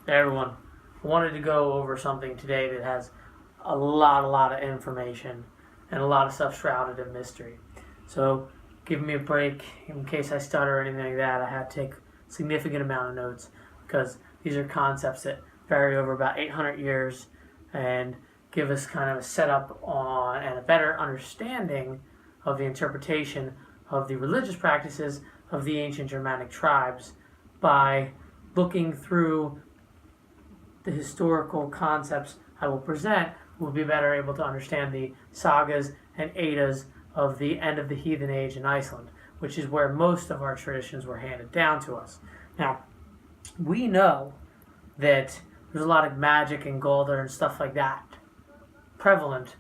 Hey everyone, I wanted to go over something today that has a lot of information and a lot of stuff shrouded in mystery. So give me a break in case I stutter or anything like that. I had to take a significant amount of notes because these are concepts that vary over about 800 years and give us kind of a setup on and a better understanding of the interpretation of the religious practices of the ancient Germanic tribes by looking through the historical concepts I will present. We'll be better able to understand the sagas and eddas of the end of the heathen age in Iceland, which is where most of our traditions were handed down to us. Now, we know that there's a lot of magic and Galdr and stuff like that prevalent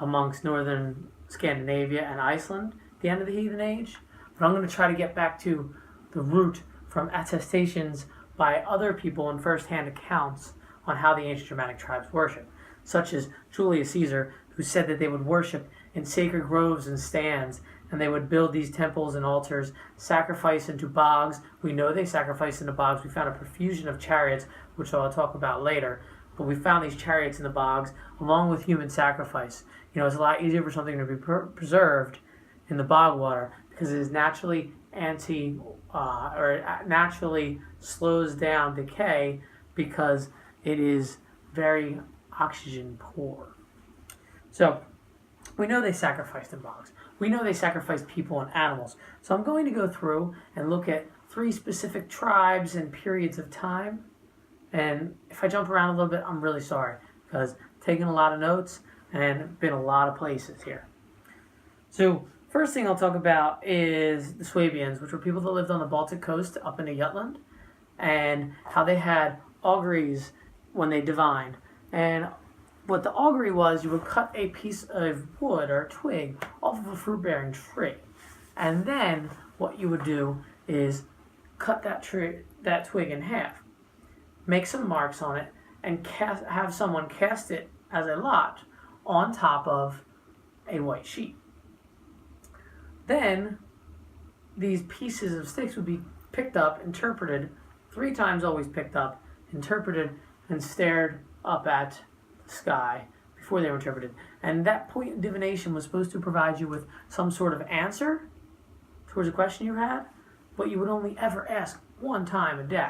amongst northern Scandinavia and Iceland at the end of the heathen age, but I'm going to try to get back to the root from attestations by other people and first-hand accounts on how the ancient Germanic tribes worship, such as Julius Caesar, who said that they would worship in sacred groves and stands, and they would build these temples and altars, sacrifice into bogs. We know they sacrificed into bogs. We found a profusion of chariots, which I'll talk about later, but we found these chariots in the bogs along with human sacrifice. It's a lot easier for something to be preserved in the bog water because it is naturally naturally slows down decay because it is very oxygen poor. So we know they sacrificed in bogs. We know they sacrificed people and animals. So I'm going to go through and look at 3 specific tribes and periods of time. And if I jump around a little bit, I'm really sorry because I'm taking a lot of notes and been a lot of places here. So first thing I'll talk about is the Swabians, which were people that lived on the Baltic coast up into Jutland, and how they had auguries when they divined. And what the augury was, you would cut a piece of wood or a twig off of a fruit-bearing tree. And then what you would do is cut that twig in half, make some marks on it, and have someone cast it as a lot on top of a white sheet. Then these pieces of sticks would be picked up, interpreted, 3 times always picked up, interpreted, and stared up at the sky before they were interpreted. And that point of divination was supposed to provide you with some sort of answer towards a question you had, but you would only ever ask 1 time a day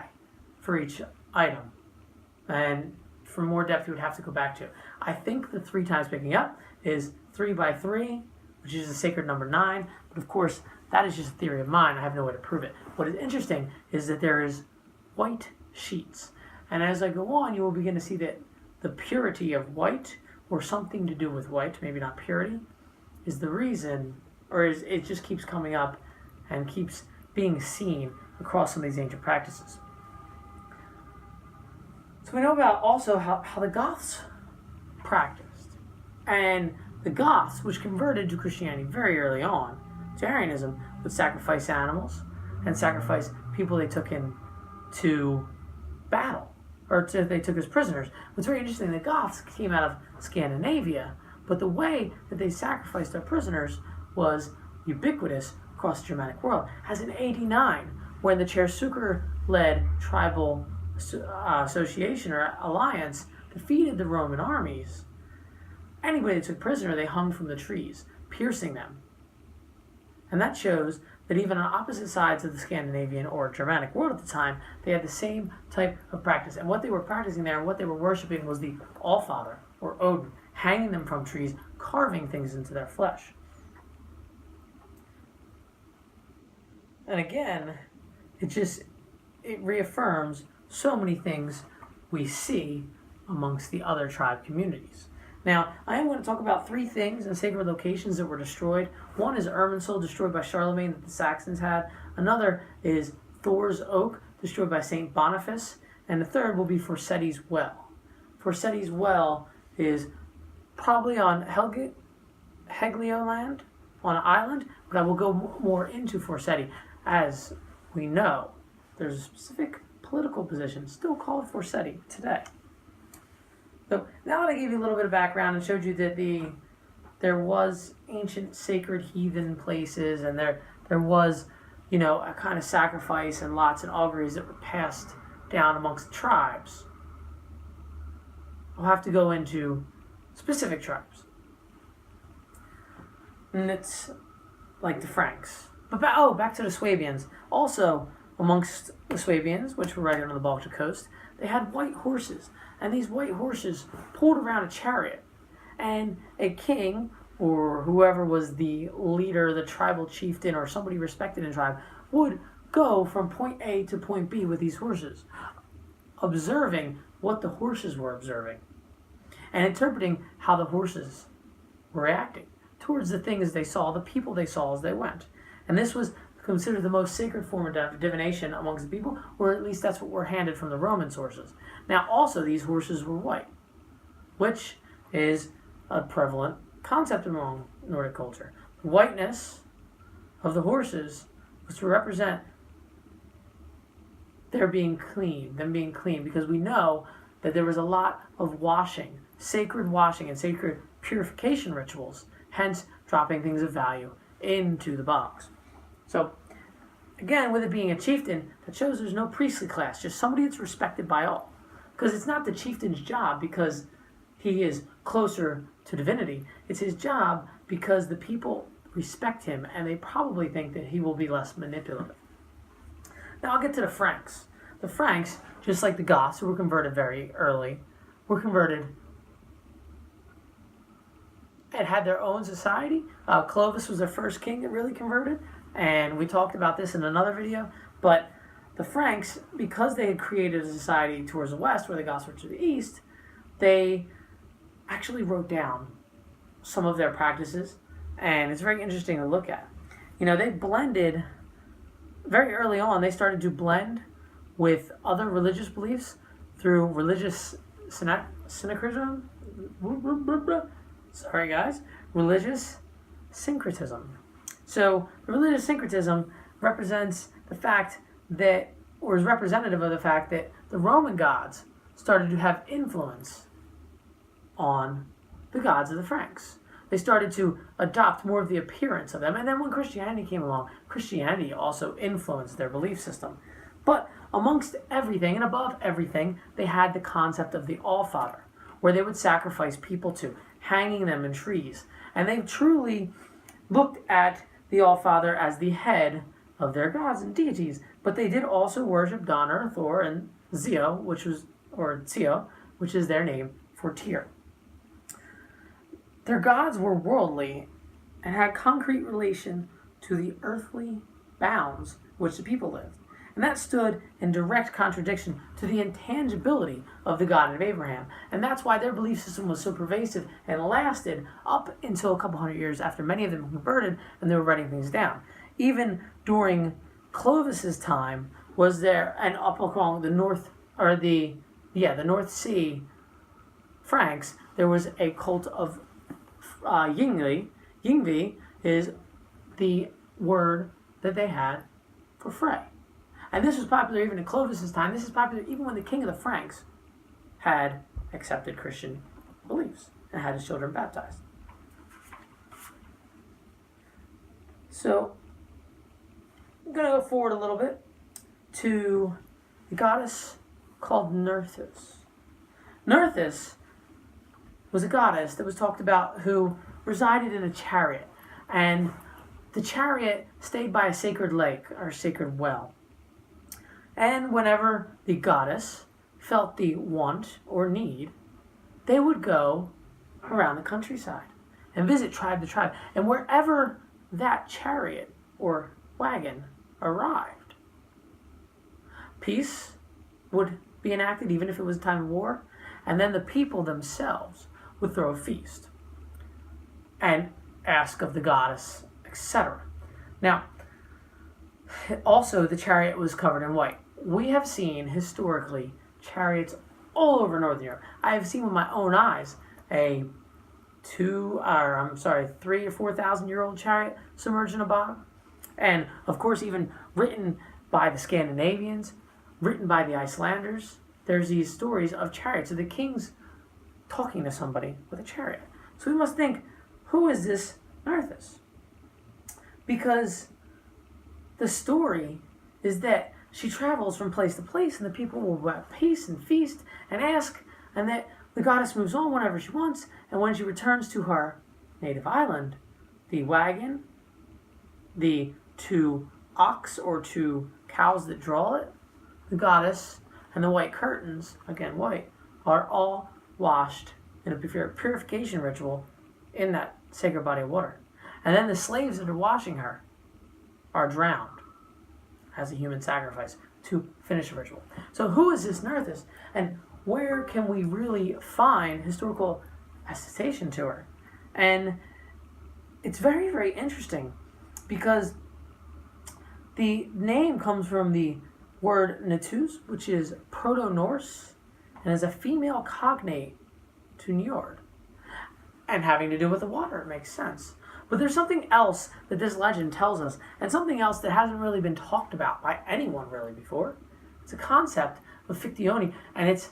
for each item. And for more depth, you would have to go back to. I think the 3 times picking up is 3 by 3, which is the sacred number 9. But of course, that is just a theory of mine. I have no way to prove it. What is interesting is that there is white sheets. And as I go on, you will begin to see that the purity of white, or something to do with white, maybe not purity, is the reason, or it just keeps coming up and keeps being seen across some of these ancient practices. So we know about also how the Goths practiced. And the Goths, which converted to Christianity very early on, to Arianism, would sacrifice animals and sacrifice people they took into battle, or they took as prisoners. What's very interesting, the Goths came out of Scandinavia, but the way that they sacrificed their prisoners was ubiquitous across the Germanic world. As in 89, when the Chersuker-led tribal association or alliance defeated the Roman armies, anybody that took prisoner, they hung from the trees, piercing them. And that shows that even on opposite sides of the Scandinavian or Germanic world at the time, they had the same type of practice. And what they were practicing there, and what they were worshiping, was the Allfather, or Odin, hanging them from trees, carving things into their flesh. And again, it reaffirms so many things we see amongst the other tribe communities. Now, I am going to talk about 3 things in sacred locations that were destroyed. One is Irminsul, destroyed by Charlemagne, that the Saxons had. Another is Thor's Oak, destroyed by St. Boniface. And the third will be Forseti's Well. Forseti's Well is probably on Helgoland, on an island, but I will go more into Forseti. As we know, there's a specific political position still called Forseti today. So now that I gave you a little bit of background and showed you that there was ancient sacred heathen places, and there was, a kind of sacrifice and lots and auguries that were passed down amongst the tribes, I'll have to go into specific tribes. And it's like the Franks. But back to the Swabians. Also, amongst the Swabians, which were right on the Baltic coast, they had white horses. And these white horses pulled around a chariot. And a king, or whoever was the leader, the tribal chieftain, or somebody respected in the tribe, would go from point A to point B with these horses, observing what the horses were observing, and interpreting how the horses were reacting towards the things they saw, the people they saw as they went. And this was considered the most sacred form of divination amongst the people, or at least that's what we're handed from the Roman sources. Now, also, these horses were white, which is a prevalent concept among Nordic culture. The whiteness of the horses was to represent them being clean, because we know that there was a lot of washing, sacred washing and sacred purification rituals, hence dropping things of value into the box. So, again, with it being a chieftain, that shows there's no priestly class, just somebody that's respected by all. Because it's not the chieftain's job because he is closer to divinity. It's his job because the people respect him and they probably think that he will be less manipulative. Now I'll get to the Franks. The Franks, just like the Goths, who were converted very early, were converted and had their own society. Clovis was their first king that really converted, and we talked about this in another video. But the Franks, because they had created a society towards the west, where the Goths were to the east, they actually wrote down some of their practices, and it's very interesting to look at. You know, they blended, very early on, they started to blend with other religious beliefs through religious syncretism. Sorry, guys. Religious syncretism. So, religious syncretism represents the fact that, or is representative of the fact that the Roman gods started to have influence on the gods of the Franks. They started to adopt more of the appearance of them. And then when Christianity came along, Christianity also influenced their belief system. But amongst everything and above everything, they had the concept of the All-Father, where they would sacrifice people to, hanging them in trees. And they truly looked at the All-Father as the head of their gods and deities. But they did also worship Donner, Thor, and Zeo, which is their name for Tyr. Their gods were worldly and had concrete relation to the earthly bounds which the people lived. And that stood in direct contradiction to the intangibility of the God of Abraham. And that's why their belief system was so pervasive and lasted up until a couple hundred years after many of them converted and they were writing things down. Even during Clovis's time was there, and up along the North Sea Franks, there was a cult of Yngvi. Yngvi is the word that they had for Frey. And this was popular even in Clovis's time. This is popular even when the king of the Franks had accepted Christian beliefs and had his children baptized. So, I'm going to go forward a little bit to the goddess called Nerthus. Nerthus was a goddess that was talked about who resided in a chariot. And the chariot stayed by a sacred lake or sacred well. And whenever the goddess felt the want or need, they would go around the countryside and visit tribe to tribe. And wherever that chariot or wagon arrived, peace would be enacted, even if it was a time of war. And then the people themselves would throw a feast and ask of the goddess, etc. Now, also the chariot was covered in white. We have seen historically chariots all over Northern Europe. I have seen with my own eyes a 3,000 or 4,000 year old chariot submerged in a bog. And of course, even written by the Scandinavians, written by the Icelanders, there's these stories of chariots, of the kings talking to somebody with a chariot. So we must think, who is this Nerthus? Because the story is that she travels from place to place and the people will have peace and feast and ask, and that The goddess moves on whenever she wants, and when she returns to her native island, the wagon, the 2 ox or 2 cows that draw it, the goddess, and the white curtains, again white, are all washed in a purification ritual in that sacred body of water. And then the slaves that are washing her are drowned as a human sacrifice to finish the ritual. So who is this Nerthus, and where can we really find historical attestation to her? And it's very, very interesting because the name comes from the word Nerthus, which is Proto-Norse, and is a female cognate to Njord. And having to do with the water, it makes sense. But there's something else that this legend tells us, and something else that hasn't really been talked about by anyone really before. It's a concept of fictione, and it's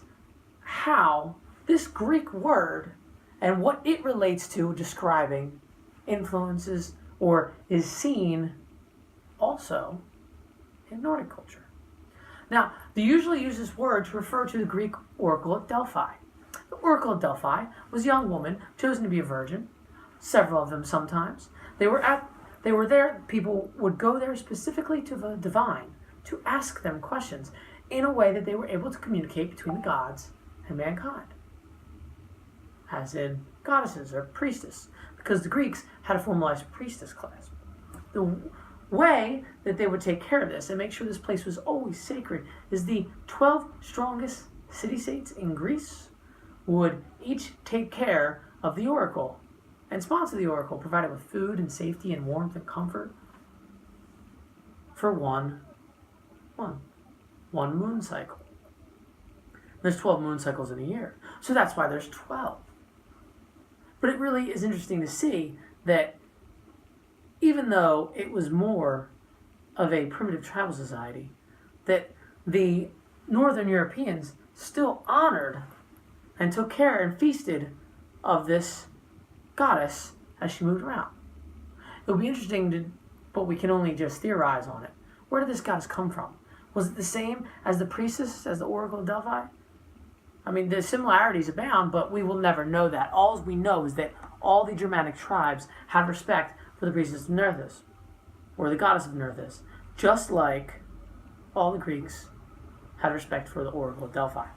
how this Greek word and what it relates to describing influences or is seen also in Nordic culture. Now, they usually use this word to refer to the Greek oracle at Delphi. The oracle at Delphi was a young woman chosen to be a virgin, several of them sometimes. They were there, people would go there specifically to the divine to ask them questions in a way that they were able to communicate between the gods and mankind, as in goddesses or priestess, because the Greeks had a formalized priestess class. The way that they would take care of this and make sure this place was always sacred is the 12 strongest city-states in Greece would each take care of the oracle and sponsor the oracle, provided with food and safety and warmth and comfort for one moon cycle. There's 12 moon cycles in a year, so that's why there's 12. But it really is interesting to see that even though it was more of a primitive tribal society, that the Northern Europeans still honored and took care and feasted of this goddess as she moved around. It would be interesting but we can only just theorize on it. Where did this goddess come from? Was it the same as the priestess, as the oracle of Delphi? I mean, the similarities abound, but we will never know that. All we know is that all the Germanic tribes have respect for the priestess of Nerthus, or the goddess of Nerthus, just like all the Greeks had respect for the oracle of Delphi.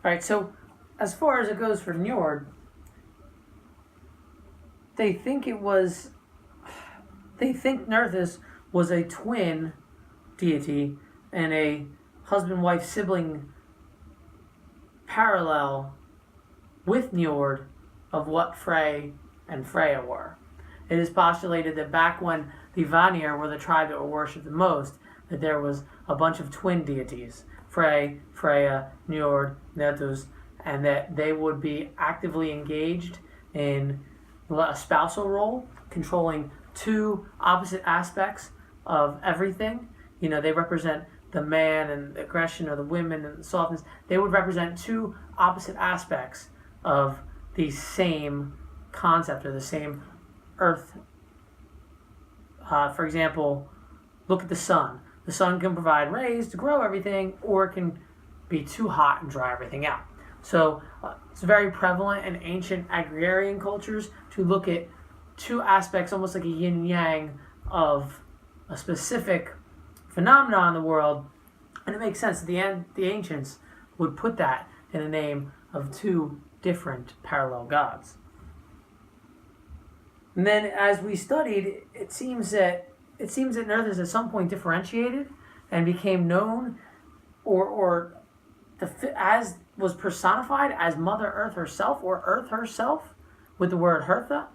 Alright, so as far as it goes for Njord, they think Nerthus was a twin deity and a husband-wife sibling parallel with Njord of what Frey and Freya were. It is postulated that back when the Vanir were the tribe that were worshipped the most, that there was a bunch of twin deities, Frey, Freya, Njord, Nerthus, and that they would be actively engaged in a spousal role, controlling two opposite aspects of everything. You know, they represent the man and the aggression, or the women and the softness. They would represent two opposite aspects of the same concept or the same earth. For example, look at the sun. The sun can provide rays to grow everything, or it can be too hot and dry everything out. So it's very prevalent in ancient agrarian cultures to look at two aspects, almost like a yin and yang, of a specific phenomenon in the world. And it makes sense that the ancients would put that in the name of two different parallel gods. And then as we studied, it seems that Nerthus at some point differentiated and became known as was personified as Mother Earth herself, or Earth herself, with the word Hertha.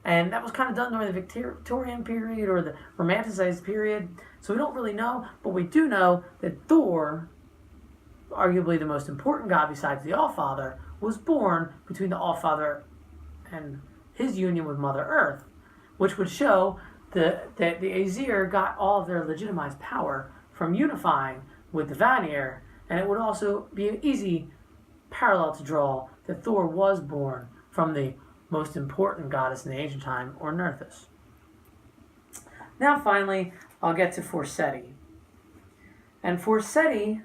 And that was kind of done during the Victorian period or the Romanticized period. So we don't really know, but we do know that Thor, arguably the most important god besides the Allfather, was born between the Allfather and his union with Mother Earth, which would show that the Aesir got all of their legitimized power from unifying with the Vanir, and it would also be an easy parallel to draw that Thor was born from the most important goddess in the ancient time, or Nerthus. Now finally, I'll get to Forseti. And Forseti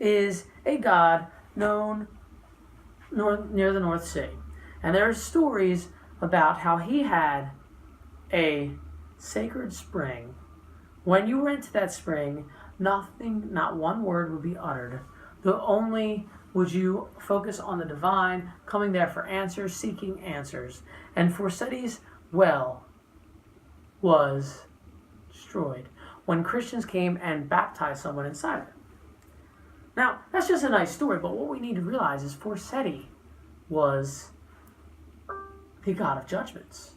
is a god known near the North Sea. And there are stories about how he had a sacred spring. When you went to that spring, nothing, not one word would be uttered. The only would you focus on the divine, coming there for answers, seeking answers. And Forseti's well was destroyed when Christians came and baptized someone inside of it. Now, that's just a nice story, but what we need to realize is Forseti was the god of judgments.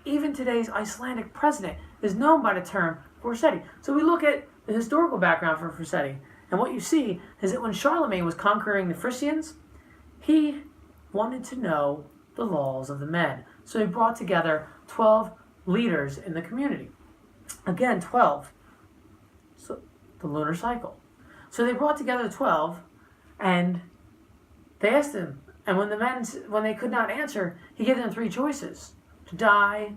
Even today's Icelandic president is known by the term Forseti. So we look at the historical background for Forseti, and what you see is that when Charlemagne was conquering the Frisians, he wanted to know the laws of the men. So he brought together 12 leaders in the community. Again, 12. So the lunar cycle. So they brought together 12, and they asked them. And when they could not answer, he gave them 3 choices: to die,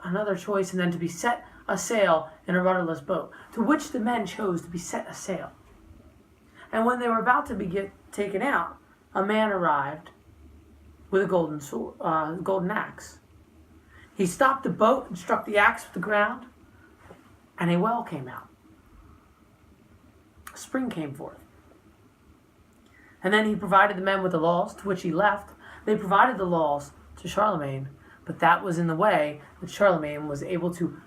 another choice, and then to be set a sail in a rudderless boat. To which the men chose to be set a sail. And when they were about to be taken out, a man arrived with a golden axe. He stopped the boat and struck the axe with the ground, and a well came out. A spring came forth. And then he provided the men with the laws, to which he left. They provided the laws to Charlemagne, but that was in the way that Charlemagne was able to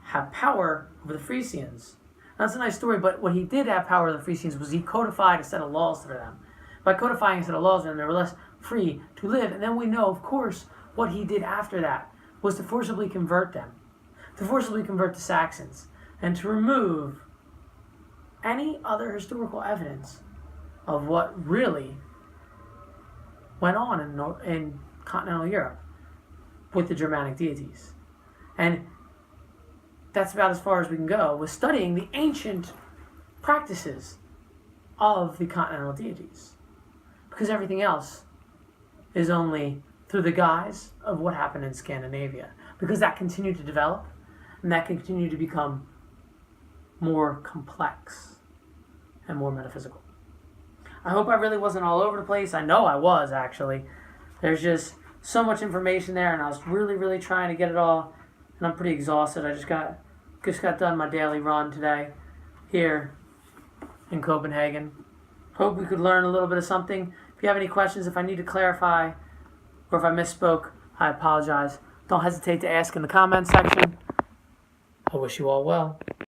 have power over the Frisians. Now, that's a nice story, but what he did have power over the Frisians was he codified a set of laws for them. By codifying a set of laws for them, they were less free to live. And then we know, of course, what he did after that was to forcibly convert them, to forcibly convert the Saxons, and to remove any other historical evidence of what really went on in continental Europe with the Germanic deities. And that's about as far as we can go with studying the ancient practices of the continental deities. Because everything else is only through the guise of what happened in Scandinavia. Because that continued to develop, and that continued to become more complex and more metaphysical. I hope I really wasn't all over the place. I know I was, actually. There's just so much information there, and I was really, really trying to get it all, and I'm pretty exhausted. I just got done my daily run today here in Copenhagen. Hope we could learn a little bit of something. If you have any questions, if I need to clarify, or if I misspoke, I apologize. Don't hesitate to ask in the comments section. I wish you all well.